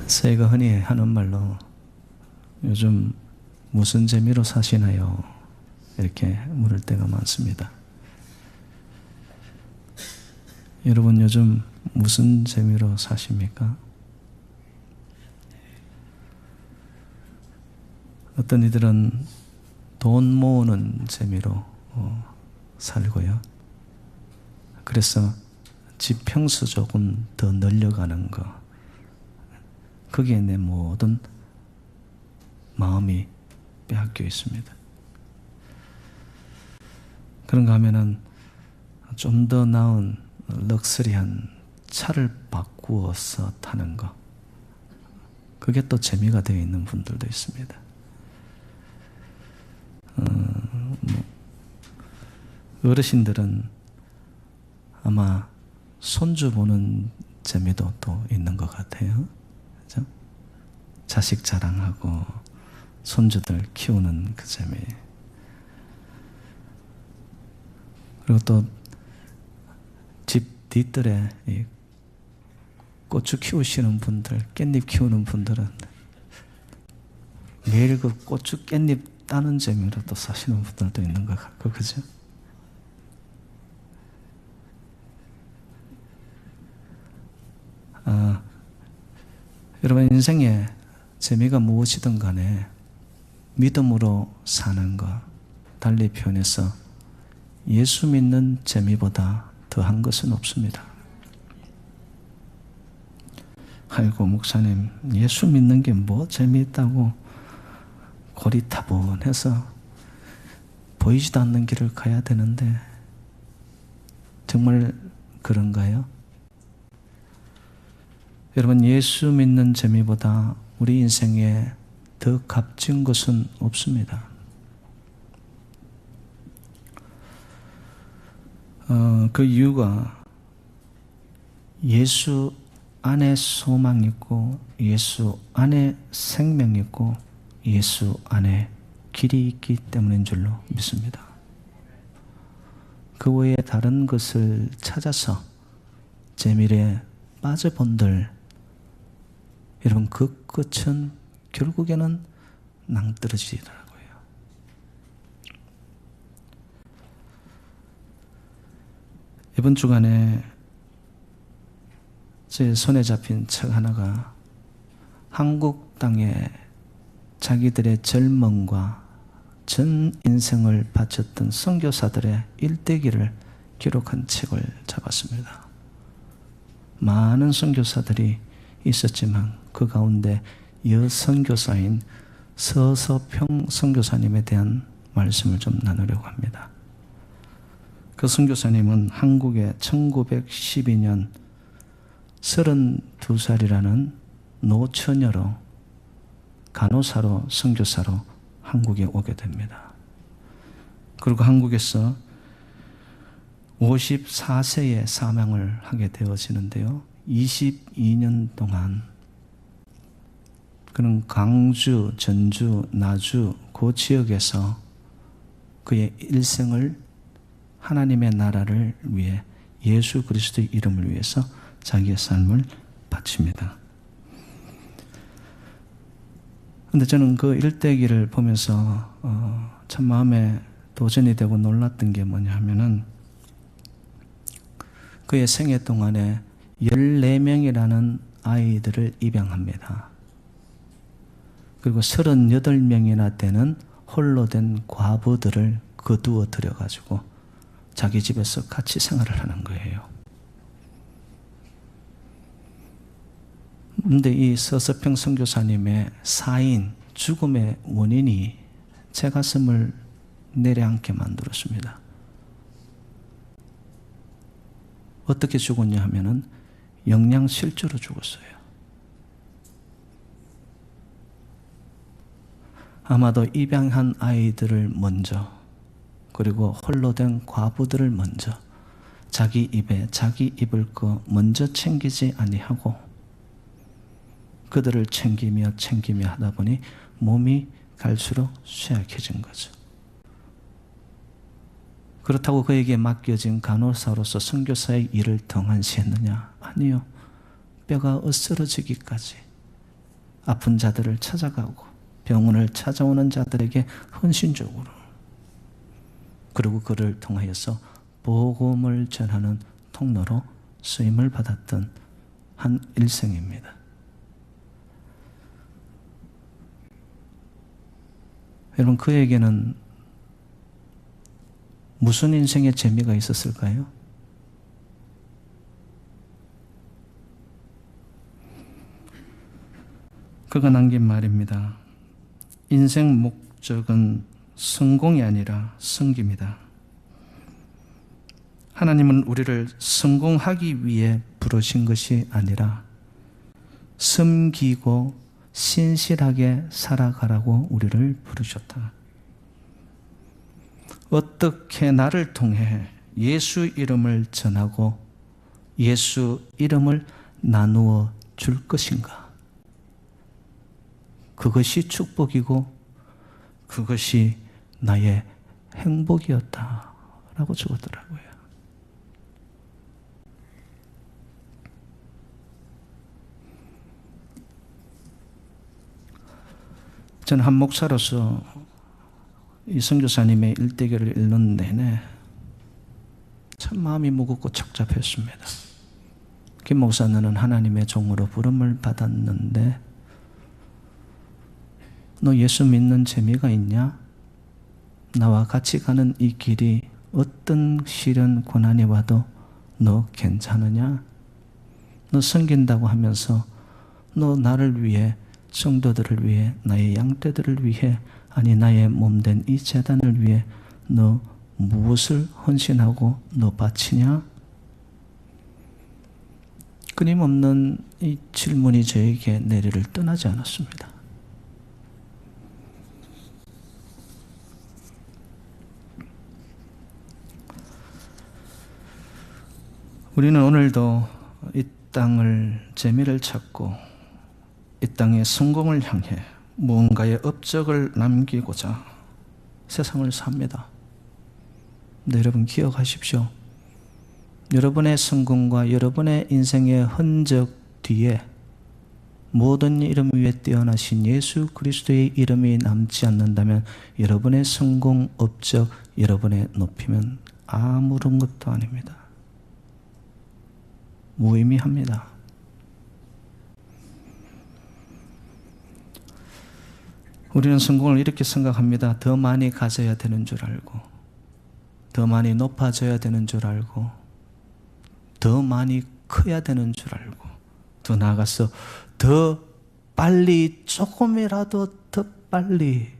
저희가 흔히 하는 말로 요즘 무슨 재미로 사시나요? 이렇게 물을 때가 많습니다. 여러분 요즘 무슨 재미로 사십니까? 어떤 이들은 돈 모으는 재미로 살고요. 그래서 집 평수 조금 더 늘려가는 거, 거기에 내 모든 마음이 빼앗겨 있습니다. 그런가 하면은 좀 더 나은 럭셔리한 차를 바꾸어서 타는 거, 그게 또 재미가 되어 있는 분들도 있습니다. 어르신들은 아마 손주 보는 재미도 또 있는 것 같아요. 그죠? 자식 자랑하고 손주들 키우는 그 재미. 그리고 또 집 뒤뜰에 고추 키우시는 분들, 깻잎 키우는 분들은 매일 그 고추 깻잎 따는 재미로 또 사시는 분들도 있는 것 같고, 그죠? 여러분 인생에 재미가 무엇이든 간에 믿음으로 사는 것, 달리 표현해서 예수 믿는 재미보다 더한 것은 없습니다. 아이고 목사님, 예수 믿는 게 뭐 재미있다고 고리타분해서 보이지도 않는 길을 가야 되는데 정말 그런가요? 여러분 예수 믿는 재미보다 우리 인생에 더 값진 것은 없습니다. 그 이유가 예수 안에 소망이 있고 예수 안에 생명이 있고 예수 안에 길이 있기 때문인 줄로 믿습니다. 그 외에 다른 것을 찾아서 재미에 빠져본들, 여러분 그 끝은 결국에는 낭떠러지더라고요. 이번 주간에 제 손에 잡힌 책 하나가 한국 땅에 자기들의 젊음과 전 인생을 바쳤던 선교사들의 일대기를 기록한 책을 잡았습니다. 많은 선교사들이 있었지만 그 가운데 여선교사인 서서평 선교사님에 대한 말씀을 좀 나누려고 합니다. 그 선교사님은 한국에 1912년 32살이라는 노처녀로 간호사로 선교사로 한국에 오게 됩니다. 그리고 한국에서 54세에 사망을 하게 되어지는데요. 22년 동안 그는 광주, 전주, 나주 그 지역에서 그의 일생을 하나님의 나라를 위해 예수 그리스도의 이름을 위해서 자기의 삶을 바칩니다. 그런데 저는 그 일대기를 보면서 참 마음에 도전이 되고 놀랐던 게 뭐냐 하면은 그의 생애 동안에 14명이라는 아이들을 입양합니다. 그리고 38명이나 되는 홀로 된 과부들을 거두어 들여가지고 자기 집에서 같이 생활을 하는 거예요. 그런데 이 서서평 선교사님의 사인, 죽음의 원인이 제 가슴을 내려앉게 만들었습니다. 어떻게 죽었냐 하면은 영양실조로 죽었어요. 아마도 입양한 아이들을 먼저, 그리고 홀로 된 과부들을 먼저 자기 입에 자기 입을 거 먼저 챙기지 아니하고 그들을 챙기며 하다 보니 몸이 갈수록 쇠약해진 거죠. 그렇다고 그에게 맡겨진 간호사로서 선교사의 일을 등한시했느냐? 아니요. 뼈가 으스러지기까지 아픈 자들을 찾아가고 병원을 찾아오는 자들에게 헌신적으로, 그리고 그를 통하여서 복음을 전하는 통로로 쓰임을 받았던 한 일생입니다. 여러분, 그에게는 무슨 인생의 재미가 있었을까요? 그가 남긴 말입니다. 인생 목적은 성공이 아니라 섬김이다. 하나님은 우리를 성공하기 위해 부르신 것이 아니라 섬기고 신실하게 살아가라고 우리를 부르셨다. 어떻게 나를 통해 예수 이름을 전하고 예수 이름을 나누어 줄 것인가? 그것이 축복이고 그것이 나의 행복이었다라고 적었더라고요. 저는 한 목사로서 이 선교사님의 일대기를 읽는 내내 참 마음이 무겁고 착잡했습니다. 김 목사는 하나님의 종으로 부름을 받았는데 너 예수 믿는 재미가 있냐? 나와 같이 가는 이 길이 어떤 시련 고난이 와도 너 괜찮으냐? 너 섬긴다고 하면서 너 나를 위해, 성도들을 위해, 나의 양떼들을 위해, 아니 나의 몸된 이 제단을 위해 너 무엇을 헌신하고 너 바치냐? 끊임없는 이 질문이 저에게 내리를 떠나지 않았습니다. 우리는 오늘도 이 땅을 재미를 찾고 이 땅의 성공을 향해 무언가의 업적을 남기고자 세상을 삽니다. 근데 여러분 기억하십시오. 여러분의 성공과 여러분의 인생의 흔적 뒤에 모든 이름 위에 뛰어나신 예수 그리스도의 이름이 남지 않는다면 여러분의 성공, 업적, 여러분의 높이면 아무런 것도 아닙니다. 무의미합니다. 우리는 성공을 이렇게 생각합니다. 더 많이 가져야 되는 줄 알고, 더 많이 높아져야 되는 줄 알고, 더 많이 커야 되는 줄 알고, 더 나아가서 더 빨리, 조금이라도 더 빨리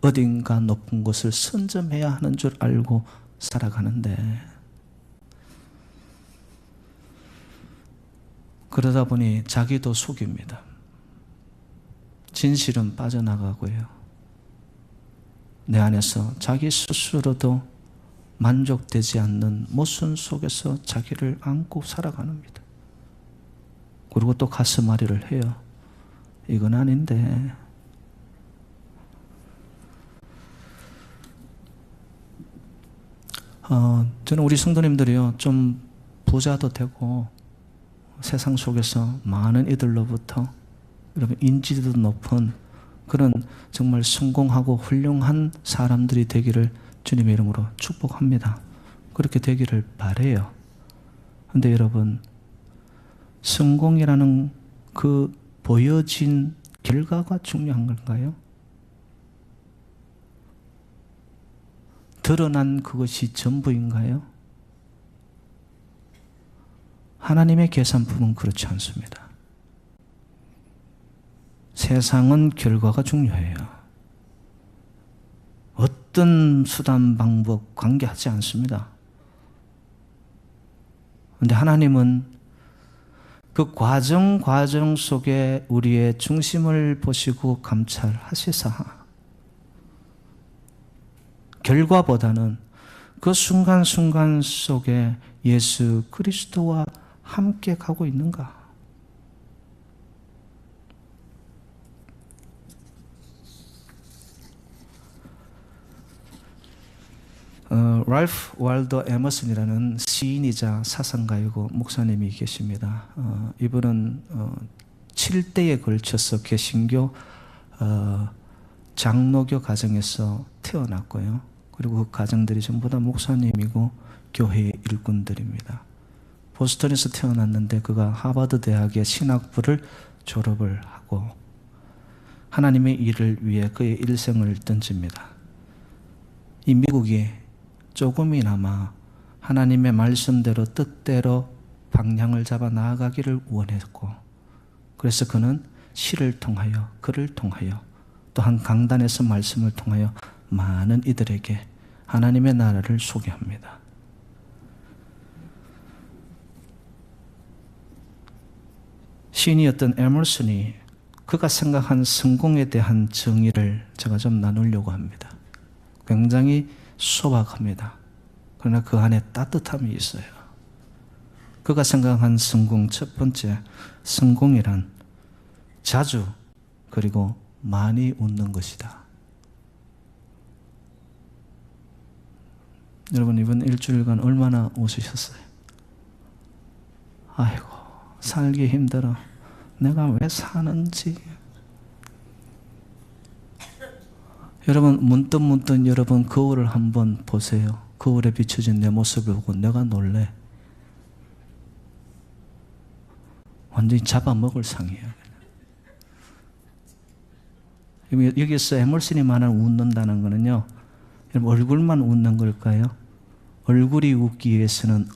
어딘가 높은 곳을 선점해야 하는 줄 알고 살아가는데, 그러다 보니 자기도 속입니다. 진실은 빠져나가고요. 내 안에서 자기 스스로도 만족되지 않는 모순 속에서 자기를 안고 살아가는입니다. 그리고 또 가슴앓이를 해요. 이건 아닌데. 저는 우리 성도님들이요, 좀 부자도 되고 세상 속에서 많은 이들로부터 여러분 인지도 높은 그런 정말 성공하고 훌륭한 사람들이 되기를 주님의 이름으로 축복합니다. 그렇게 되기를 바라요. 그런데 여러분, 성공이라는 그 보여진 결과가 중요한 건가요? 드러난 그것이 전부인가요? 하나님의 계산품은 그렇지 않습니다. 세상은 결과가 중요해요. 어떤 수단, 방법 관계하지 않습니다. 그런데 하나님은 그 과정 속에 우리의 중심을 보시고 감찰하시사 결과보다는 그 순간순간 속에 예수 그리스도와 함께 가고 있는가? 랄프 월더 에머슨이라는 시인이자 사상가이고 목사님이 계십니다. 이분은 7대에 걸쳐서 개신교 장로교 가정에서 태어났고요. 그리고 그 가정들이 전부 다 목사님이고 교회의 일꾼들입니다. 보스턴에서 태어났는데 그가 하버드 대학의 신학부를 졸업을 하고 하나님의 일을 위해 그의 일생을 던집니다. 이 미국이 조금이나마 하나님의 말씀대로 뜻대로 방향을 잡아 나아가기를 원했고, 그래서 그는 시를 통하여, 글을 통하여, 또한 강단에서 말씀을 통하여 많은 이들에게 하나님의 나라를 소개합니다. 시인이었던 에머슨이 그가 생각한 성공에 대한 정의를 제가 좀 나누려고 합니다. 굉장히 소박합니다. 그러나 그 안에 따뜻함이 있어요. 그가 생각한 성공, 첫 번째, 성공이란 자주 그리고 많이 웃는 것이다. 여러분, 이번 일주일간 얼마나 웃으셨어요? 아이고, 살기 힘들어. 내가 왜 사는지. 여러분, 문득 여러분 거울을 한번 보세요. 거울에 비춰진 내 모습을 보고 내가 놀래. 완전히 잡아먹을 상이에요. 여기서 에머슨이 말하는 웃는다는 거는요, 여러분, 얼굴만 웃는 걸까요? 얼굴이 웃기 위해서는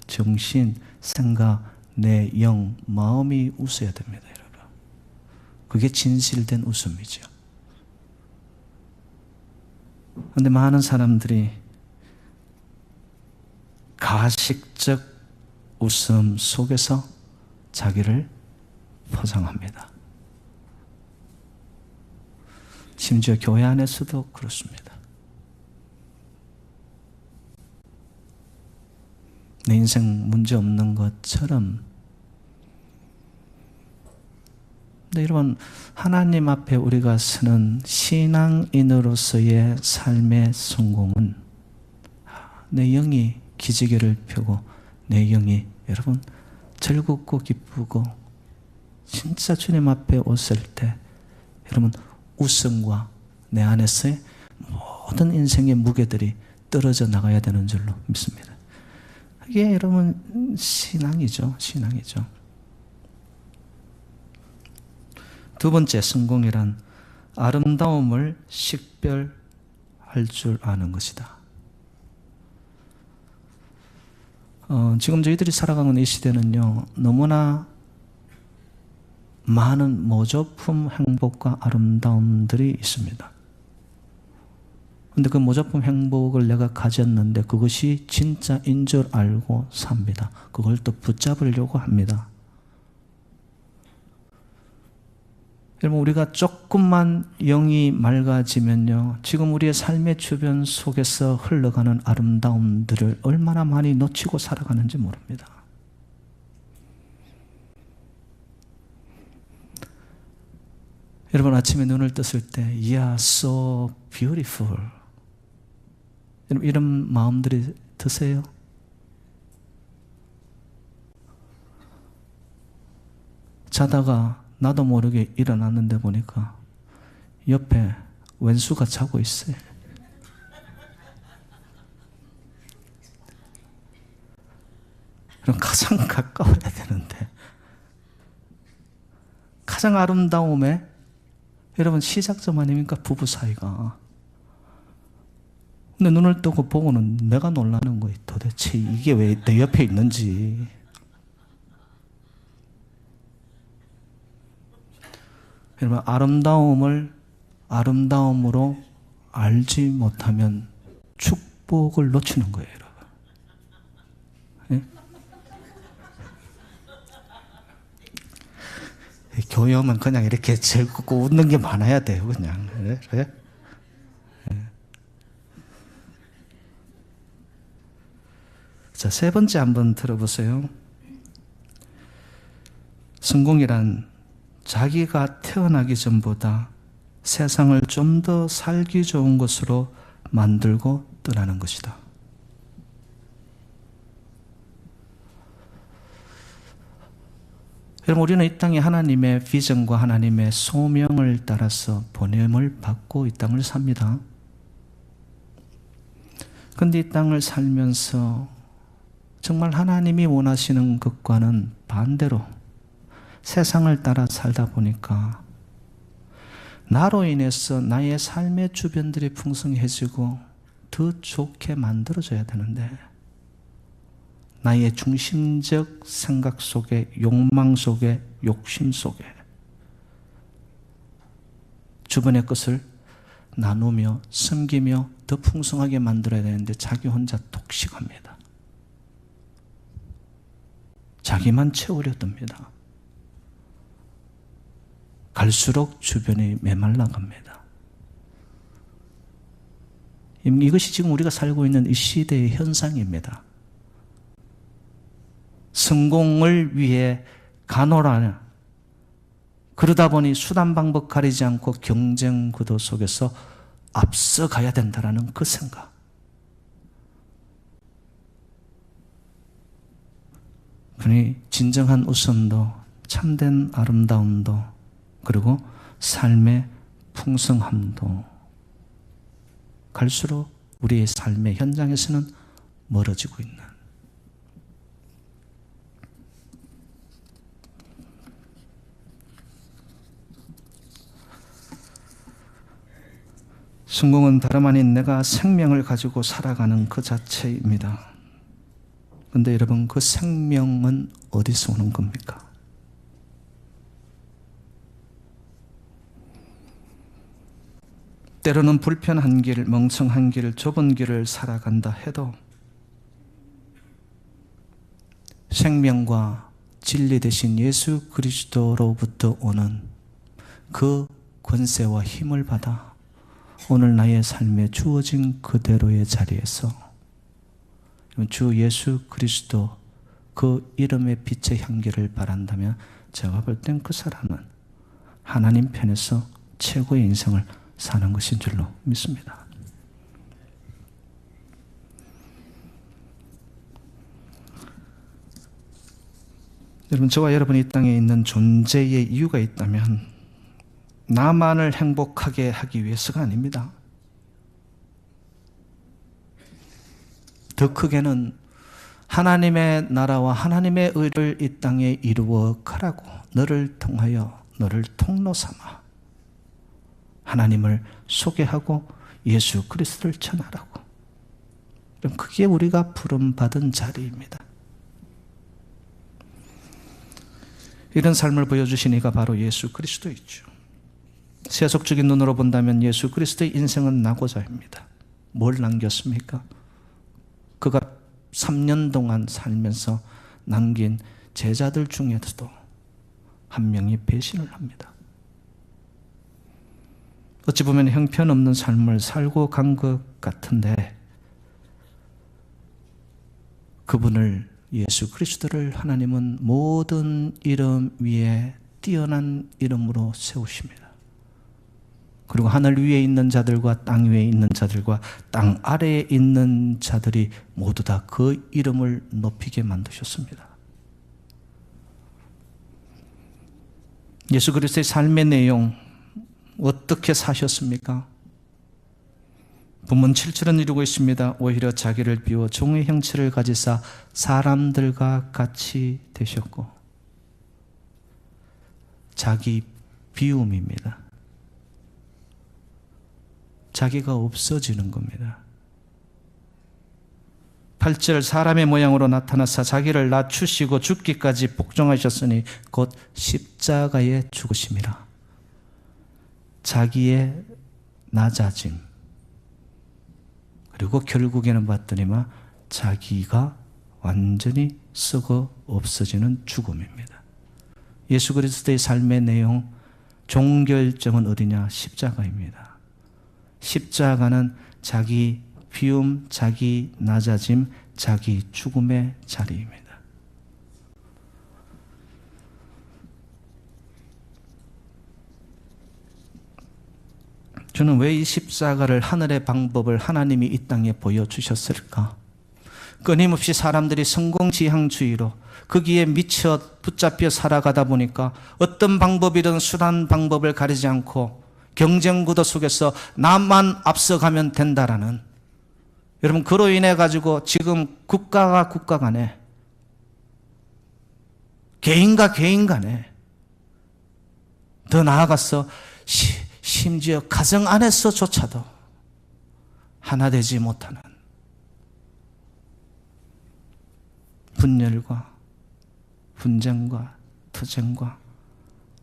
정신, 생각, 내 영, 마음이 웃어야 됩니다, 여러분. 그게 진실된 웃음이죠. 그런데 많은 사람들이 가식적 웃음 속에서 자기를 포장합니다. 심지어 교회 안에서도 그렇습니다. 내 인생 문제 없는 것처럼. 근데 여러분, 하나님 앞에 우리가 서는 신앙인으로서의 삶의 성공은 내 영이 기지개를 펴고 내 영이 여러분 즐겁고 기쁘고 진짜 주님 앞에 왔을 때 여러분 웃음과 내 안에서의 모든 인생의 무게들이 떨어져 나가야 되는 줄로 믿습니다. 이게 여러분 신앙이죠. 신앙이죠. 두 번째, 성공이란 아름다움을 식별할 줄 아는 것이다. 지금 저희들이 살아가는 이 시대는요, 너무나 많은 모조품 행복과 아름다움들이 있습니다. 그런데 그 모조품 행복을 내가 가졌는데 그것이 진짜인 줄 알고 삽니다. 그걸 또 붙잡으려고 합니다. 여러분, 우리가 조금만 영이 맑아지면요, 지금 우리의 삶의 주변 속에서 흘러가는 아름다움들을 얼마나 많이 놓치고 살아가는지 모릅니다. 여러분, 아침에 눈을 떴을 때 Yeah, so beautiful. 여러분, 이런 마음들이 드세요? 자다가 나도 모르게 일어났는데 보니까 옆에 왼수가 자고 있어요. 그럼 가장 가까워야 되는데, 가장 아름다움에 여러분 시작점 아닙니까? 부부 사이가. 근데 눈을 뜨고 보고는 내가 놀라는 거예요. 도대체 이게 왜 내 옆에 있는지. 여러분, 아름다움을 아름다움으로 알지 못하면 축복을 놓치는 거예요, 여러분. 예? 교회 오면 그냥 이렇게 즐겁고 웃는 게 많아야 돼요, 그냥. 그래? 예. 자, 세 번째 한번 들어보세요. 성공이란 자기가 태어나기 전보다 세상을 좀 더 살기 좋은 것으로 만들고 떠나는 것이다. 여러분, 우리는 이 땅에 하나님의 비전과 하나님의 소명을 따라서 보냄을 받고 이 땅을 삽니다. 그런데 이 땅을 살면서 정말 하나님이 원하시는 것과는 반대로 세상을 따라 살다 보니까 나로 인해서 나의 삶의 주변들이 풍성해지고 더 좋게 만들어져야 되는데 나의 중심적 생각 속에, 욕망 속에, 욕심 속에 주변의 것을 나누며 섬기며 더 풍성하게 만들어야 되는데 자기 혼자 독식합니다. 자기만 채우려 듭니다. 갈수록 주변이 메말라 갑니다. 이것이 지금 우리가 살고 있는 이 시대의 현상입니다. 성공을 위해 가노라는, 그러다 보니 수단 방법 가리지 않고 경쟁 구도 속에서 앞서가야 된다는 그 생각. 그러니 진정한 웃음도, 참된 아름다움도, 그리고 삶의 풍성함도 갈수록 우리의 삶의 현장에서는 멀어지고 있는, 성공은 다름 아닌 내가 생명을 가지고 살아가는 그 자체입니다. 그런데 여러분, 그 생명은 어디서 오는 겁니까? 때로는 불편한 길, 멍청한 길, 좁은 길을 살아간다 해도 생명과 진리 되신 예수 그리스도로부터 오는 그 권세와 힘을 받아 오늘 나의 삶에 주어진 그대로의 자리에서 주 예수 그리스도 그 이름의 빛의 향기를 바란다면 제가 볼 땐 그 사람은 하나님 편에서 최고의 인생을 사는 것인 줄로 믿습니다. 여러분, 저와 여러분이 이 땅에 있는 존재의 이유가 있다면 나만을 행복하게 하기 위해서가 아닙니다. 더 크게는 하나님의 나라와 하나님의 의를 이 땅에 이루어 가라고, 너를 통하여 너를 통로 삼아 하나님을 소개하고 예수 그리스도를 전하라고. 그게 우리가 부름받은 자리입니다. 이런 삶을 보여주신 이가 바로 예수 그리스도이죠. 세속적인 눈으로 본다면 예수 그리스도의 인생은 낙오자입니다. 뭘 남겼습니까? 그가 3년 동안 살면서 남긴 제자들 중에서도 한 명이 배신을 합니다. 어찌 보면 형편없는 삶을 살고 간 것 같은데 그분을, 예수 그리스도를 하나님은 모든 이름 위에 뛰어난 이름으로 세우십니다. 그리고 하늘 위에 있는 자들과 땅 위에 있는 자들과 땅 아래에 있는 자들이 모두 다 그 이름을 높이게 만드셨습니다. 예수 그리스도의 삶의 내용 어떻게 사셨습니까? 본문 7절은 이루고 있습니다. 오히려 자기를 비워 종의 형체를 가지사 사람들과 같이 되셨고, 자기 비움입니다. 자기가 없어지는 겁니다. 8절, 사람의 모양으로 나타나사 자기를 낮추시고 죽기까지 복종하셨으니 곧 십자가에 죽으심이라. 자기의 낮아짐, 그리고 결국에는 봤더니만 자기가 완전히 썩어 없어지는 죽음입니다. 예수 그리스도의 삶의 내용, 종결점은 어디냐? 십자가입니다. 십자가는 자기 비움, 자기 낮아짐, 자기 죽음의 자리입니다. 저는 왜 이 십자가를, 하늘의 방법을 하나님이 이 땅에 보여주셨을까? 끊임없이 사람들이 성공지향주의로 거기에 미쳐 붙잡혀 살아가다 보니까 어떤 방법이든 수단 방법을 가리지 않고 경쟁구도 속에서 나만 앞서가면 된다라는, 여러분, 그로 인해 가지고 지금 국가가 국가 간에, 개인과 개인 간에, 더 나아가서 심지어 가정 안에서조차도 하나 되지 못하는 분열과 분쟁과 투쟁과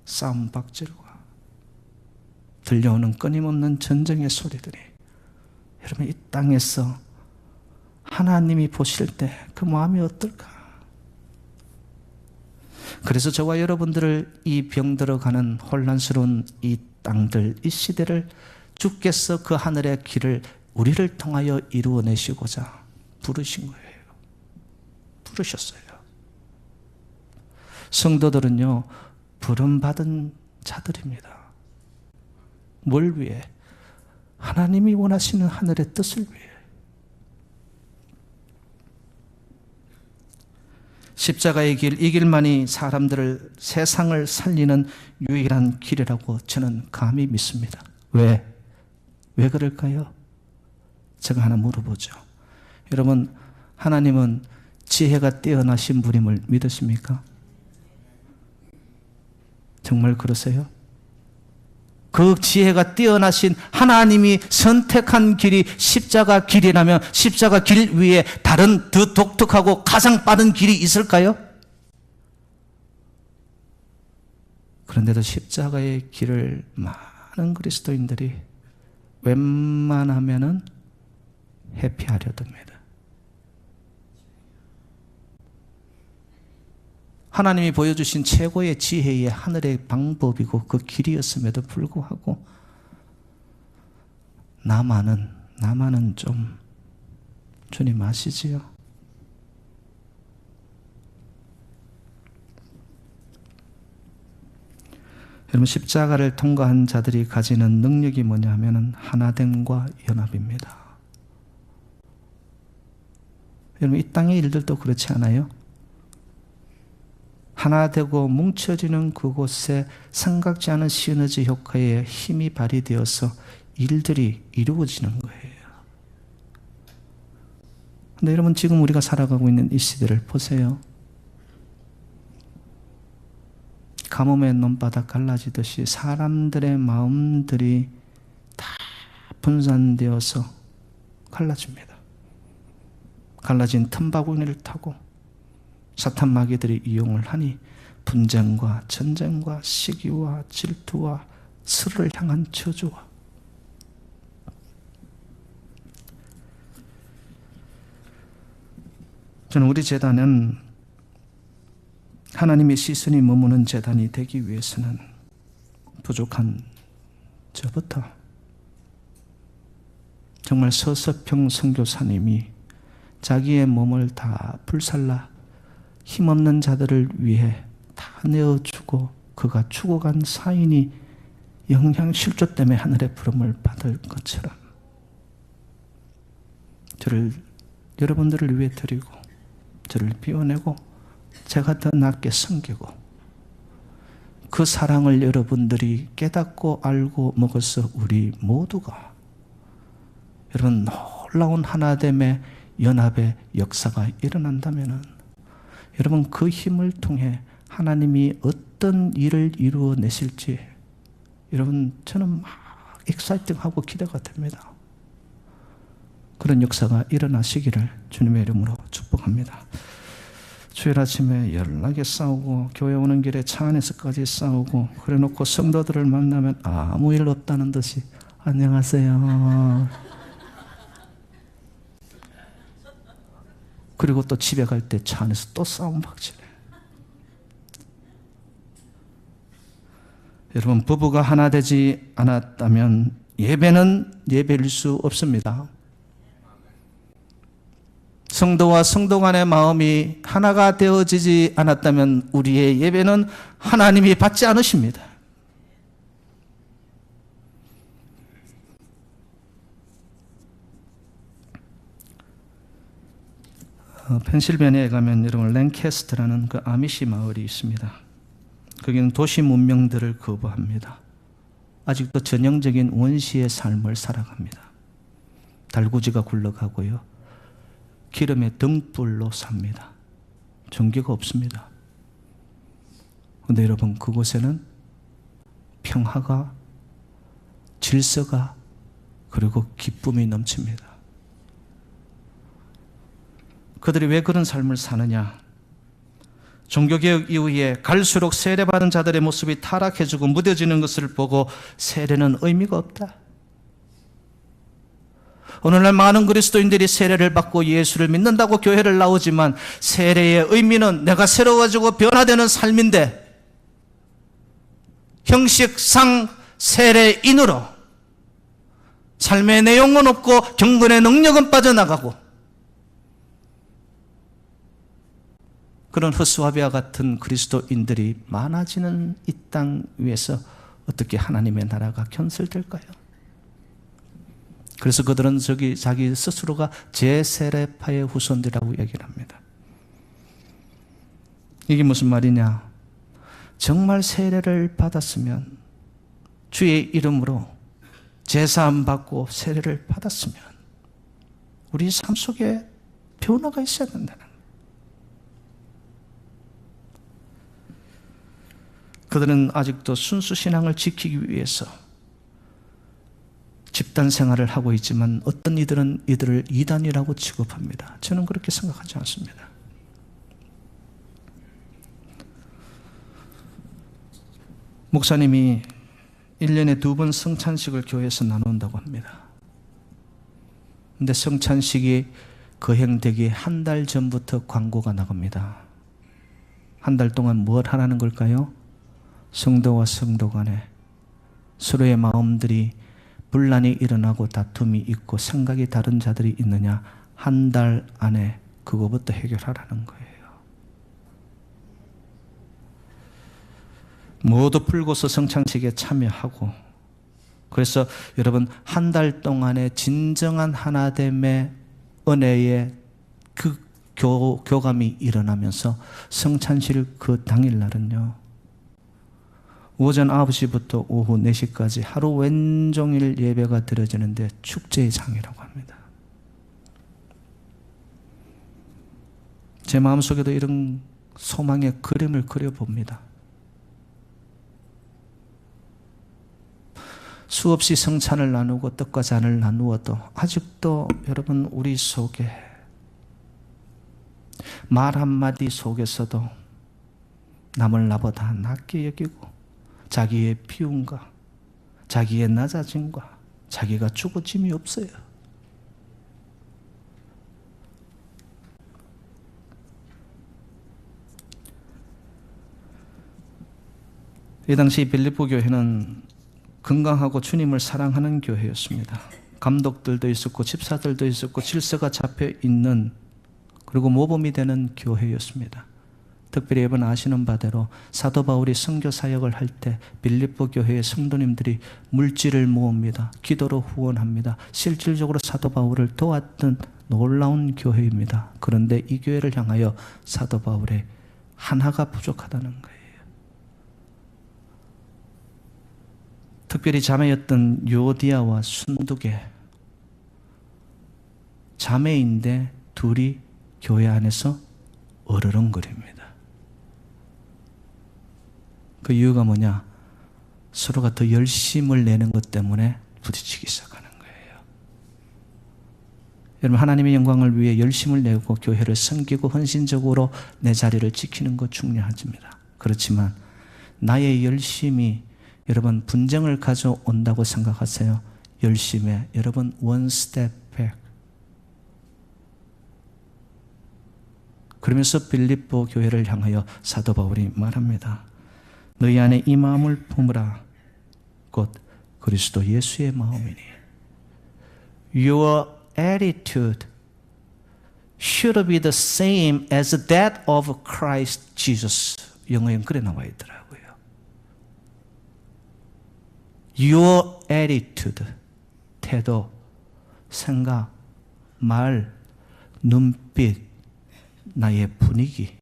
싸움박질과 들려오는 끊임없는 전쟁의 소리들이, 여러분, 이 땅에서 하나님이 보실 때 그 마음이 어떨까? 그래서 저와 여러분들을 이 병들어가는 혼란스러운 이 땅들, 이 시대를 주께서 그 하늘의 길을 우리를 통하여 이루어내시고자 부르신 거예요. 부르셨어요. 성도들은요, 부름받은 자들입니다. 뭘 위해? 하나님이 원하시는 하늘의 뜻을 위해. 십자가의 길, 이 길만이 사람들을, 세상을 살리는 유일한 길이라고 저는 감히 믿습니다. 왜? 왜 그럴까요? 제가 하나 물어보죠. 여러분, 하나님은 지혜가 뛰어나신 분임을 믿으십니까? 정말 그러세요? 그 지혜가 뛰어나신 하나님이 선택한 길이 십자가 길이라면 십자가 길 위에 다른 더 독특하고 가장 빠른 길이 있을까요? 그런데도 십자가의 길을 많은 그리스도인들이 웬만하면은 회피하려 듭니다. 하나님이 보여주신 최고의 지혜의 하늘의 방법이고 그 길이었음에도 불구하고 나만은 좀 주님 아시지요? 여러분, 십자가를 통과한 자들이 가지는 능력이 뭐냐 하면 하나됨과 연합입니다. 여러분, 이 땅의 일들도 그렇지 않아요? 하나 되고 뭉쳐지는 그곳에 삼각지 않은 시너지 효과에 힘이 발휘되어서 일들이 이루어지는 거예요. 근데 여러분, 지금 우리가 살아가고 있는 이 시대를 보세요. 가뭄의 논바닥 갈라지듯이 사람들의 마음들이 다 분산되어서 갈라집니다. 갈라진 틈바구니를 타고 사탄 마귀들이 이용을 하니 분쟁과 전쟁과 시기와 질투와 스를 향한 저주와, 저는 우리 제단은 하나님의 시선이 머무는 제단이 되기 위해서는 부족한 저부터 정말 서서평 선교사님이 자기의 몸을 다 불살라 힘없는 자들을 위해 다 내어주고 그가 죽어간 사인이 영향실조 때문에 하늘의 부름을 받을 것처럼 저를 여러분들을 위해 드리고 저를 비워내고 제가 더 낫게 섬기고 그 사랑을 여러분들이 깨닫고 알고 먹어서 우리 모두가 여러분 놀라운 하나됨의 연합의 역사가 일어난다면은 여러분, 그 힘을 통해 하나님이 어떤 일을 이루어내실지 여러분, 저는 막 익사이팅하고 기대가 됩니다. 그런 역사가 일어나시기를 주님의 이름으로 축복합니다. 주일 아침에 연락에 싸우고 교회 오는 길에 차 안에서까지 싸우고 그래놓고 성도들을 만나면 아무 일 없다는 듯이 안녕하세요. 그리고 또 집에 갈 때 차 안에서 또 싸움 박질해. 여러분, 부부가 하나 되지 않았다면 예배는 예배일 수 없습니다. 성도와 성도 간의 마음이 하나가 되어지지 않았다면 우리의 예배는 하나님이 받지 않으십니다. 펜실베니아에 가면 여러분 랭캐스트라는 그 아미시 마을이 있습니다. 거기는 도시 문명들을 거부합니다. 아직도 전형적인 원시의 삶을 살아갑니다. 달구지가 굴러가고요. 기름에 등불로 삽니다. 전기가 없습니다. 그런데 여러분 그곳에는 평화가, 질서가, 그리고 기쁨이 넘칩니다. 그들이 왜 그런 삶을 사느냐? 종교개혁 이후에 갈수록 세례받은 자들의 모습이 타락해지고 무뎌지는 것을 보고 세례는 의미가 없다. 오늘날 많은 그리스도인들이 세례를 받고 예수를 믿는다고 교회를 나오지만 세례의 의미는 내가 새로워지고 변화되는 삶인데 형식상 세례인으로 삶의 내용은 없고 경건의 능력은 빠져나가고 그런 허수아비와 같은 그리스도인들이 많아지는 이 땅 위에서 어떻게 하나님의 나라가 건설될까요? 그래서 그들은 자기 스스로가 제세례파의 후손들이라고 얘기를 합니다. 이게 무슨 말이냐? 정말 세례를 받았으면 주의 이름으로 제사함 받고 세례를 받았으면 우리 삶 속에 변화가 있어야 된다는 거예요. 그들은 아직도 순수 신앙을 지키기 위해서 집단 생활을 하고 있지만 어떤 이들은 이들을 이단이라고 취급합니다. 저는 그렇게 생각하지 않습니다. 목사님이 1년에 2번 성찬식을 교회에서 나눈다고 합니다. 그런데 성찬식이 거행되기 한 달 전부터 광고가 나갑니다. 한 달 동안 뭘 하라는 걸까요? 성도와 성도 간에 서로의 마음들이 분란이 일어나고 다툼이 있고 생각이 다른 자들이 있느냐, 한 달 안에 그거부터 해결하라는 거예요. 모두 풀고서 성찬식에 참여하고, 그래서 여러분 한 달 동안의 진정한 하나됨의 은혜의 그 교감이 일어나면서 성찬식 그 당일날은요, 오전 9시부터 오후 4시까지 하루 왼종일 예배가 드려지는데 축제의 장이라고 합니다. 제 마음속에도 이런 소망의 그림을 그려봅니다. 수없이 성찬을 나누고 떡과 잔을 나누어도 아직도 여러분 우리 속에 말 한마디 속에서도 남을 나보다 낮게 여기고 자기의 비움과 자기의 낮아짐과 자기가 죽어짐이 없어요. 이 당시 빌립보 교회는 건강하고 주님을 사랑하는 교회였습니다. 감독들도 있었고 집사들도 있었고 질서가 잡혀 있는, 그리고 모범이 되는 교회였습니다. 특별히 여러분 아시는 바대로 사도 바울이 선교 사역을 할 때 빌립보 교회의 성도님들이 물질을 모읍니다. 기도로 후원합니다. 실질적으로 사도 바울을 도왔던 놀라운 교회입니다. 그런데 이 교회를 향하여 사도 바울의 하나가 부족하다는 거예요. 특별히 자매였던 요디아와 순두계, 자매인데 둘이 교회 안에서 어르렁거립니다. 그 이유가 뭐냐? 서로가 더 열심을 내는 것 때문에 부딪히기 시작하는 거예요. 여러분, 하나님의 영광을 위해 열심을 내고 교회를 섬기고 헌신적으로 내 자리를 지키는 것 중요하십니다. 그렇지만 나의 열심이 여러분 분쟁을 가져온다고 생각하세요? 열심에 여러분 one step back. 그러면서 빌립보 교회를 향하여 사도 바울이 말합니다. 너희 안에 이 마음을 품으라. 곧 그리스도 예수의 마음이니. Your attitude should be the same as that of Christ Jesus. 영어에는 그래 나와 있더라고요. Your attitude, 태도, 생각, 말, 눈빛, 나의 분위기,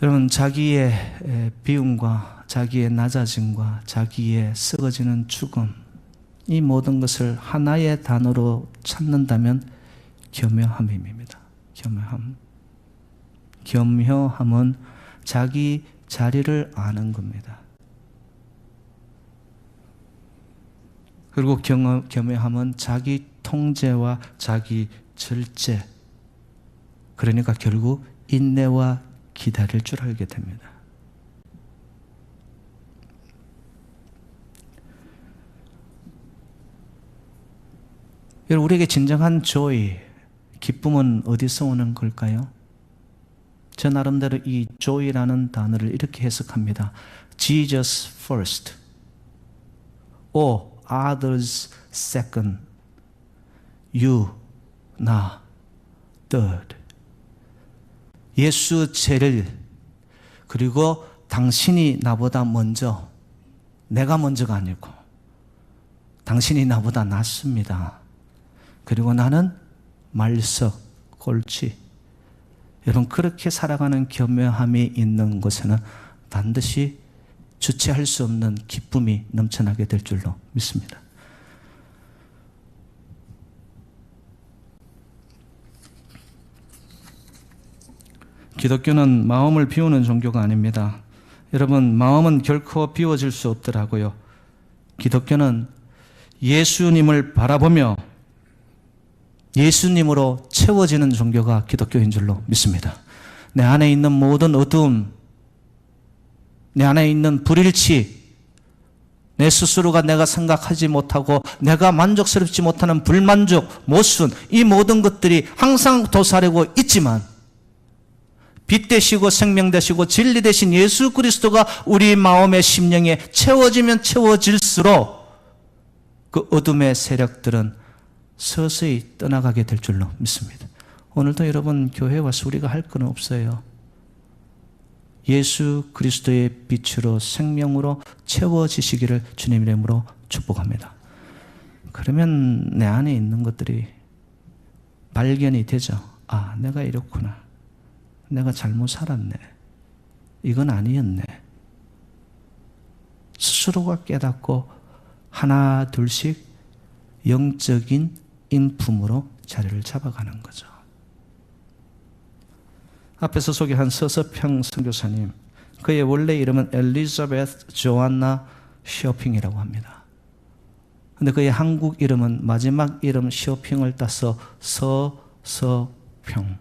여러분, 자기의 비움과 자기의 낮아짐과 자기의 썩어지는 죽음, 이 모든 것을 하나의 단어로 찾는다면 겸허함입니다. 겸허함. 겸허함은 자기 자리를 아는 겁니다. 그리고 겸허함은 자기 통제와 자기 절제, 그러니까 결국 인내와 기다릴 줄 알게 됩니다. 여러분, 우리에게 진정한 조이, 기쁨은 어디서 오는 걸까요? 저 나름대로 이 joy라는 단어를 이렇게 해석합니다. Jesus first, or others second, you, 나, third. 예수 제일, 그리고 당신이 나보다 먼저, 내가 먼저가 아니고 당신이 나보다 낫습니다. 그리고 나는 말석, 꼴찌. 여러분, 그렇게 살아가는 겸허함이 있는 곳에는 반드시 주체할 수 없는 기쁨이 넘쳐나게 될 줄로 믿습니다. 기독교는 마음을 비우는 종교가 아닙니다. 여러분, 마음은 결코 비워질 수 없더라고요. 기독교는 예수님을 바라보며 예수님으로 채워지는 종교가 기독교인 줄로 믿습니다. 내 안에 있는 모든 어두움, 내 안에 있는 불일치, 내 스스로가 내가 생각하지 못하고 내가 만족스럽지 못하는 불만족, 모순, 이 모든 것들이 항상 도사리고 있지만 빛 되시고 생명 되시고 진리 되신 예수 그리스도가 우리 마음의 심령에 채워지면 채워질수록 그 어둠의 세력들은 서서히 떠나가게 될 줄로 믿습니다. 오늘도 여러분, 교회에 와서 우리가 할 건 없어요. 예수 그리스도의 빛으로 생명으로 채워지시기를 주님 이름으로 축복합니다. 그러면 내 안에 있는 것들이 발견이 되죠. 아, 내가 이렇구나. 내가 잘못 살았네. 이건 아니었네. 스스로가 깨닫고 하나 둘씩 영적인 인품으로 자리를 잡아가는 거죠. 앞에서 소개한 서서평 선교사님, 그의 원래 이름은 엘리자베스 조안나 쇼핑이라고 합니다. 그런데 그의 한국 이름은 마지막 이름 쇼핑을 따서 서서평.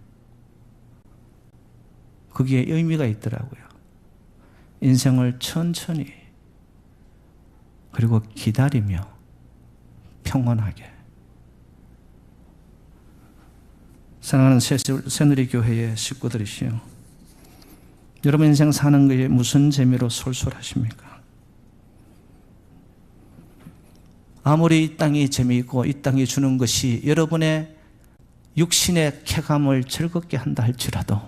거기에 의미가 있더라고요. 인생을 천천히 그리고 기다리며 평온하게. 사랑하는 새누리교회의 식구들이시여, 여러분 인생 사는 것에 무슨 재미로 솔솔하십니까? 아무리 이 땅이 재미있고 이 땅이 주는 것이 여러분의 육신의 쾌감을 즐겁게 한다 할지라도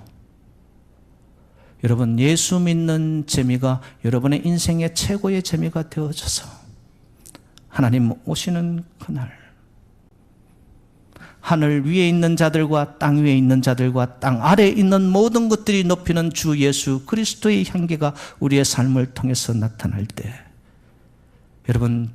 여러분, 예수 믿는 재미가 여러분의 인생의 최고의 재미가 되어져서 하나님 오시는 그날, 하늘 위에 있는 자들과 땅 위에 있는 자들과 땅 아래에 있는 모든 것들이 높이는 주 예수 그리스도의 향기가 우리의 삶을 통해서 나타날 때, 여러분,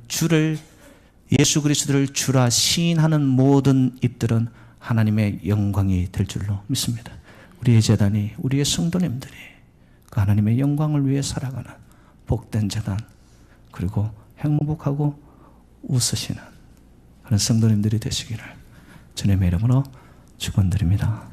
예수 그리스도를 주라 시인하는 모든 입들은 하나님의 영광이 될 줄로 믿습니다. 우리의 제단이, 우리의 성도님들이 그 하나님의 영광을 위해 살아가는 복된 제단, 그리고 행복하고 웃으시는 그런 성도님들이 되시기를 주님의 이름으로 축원드립니다.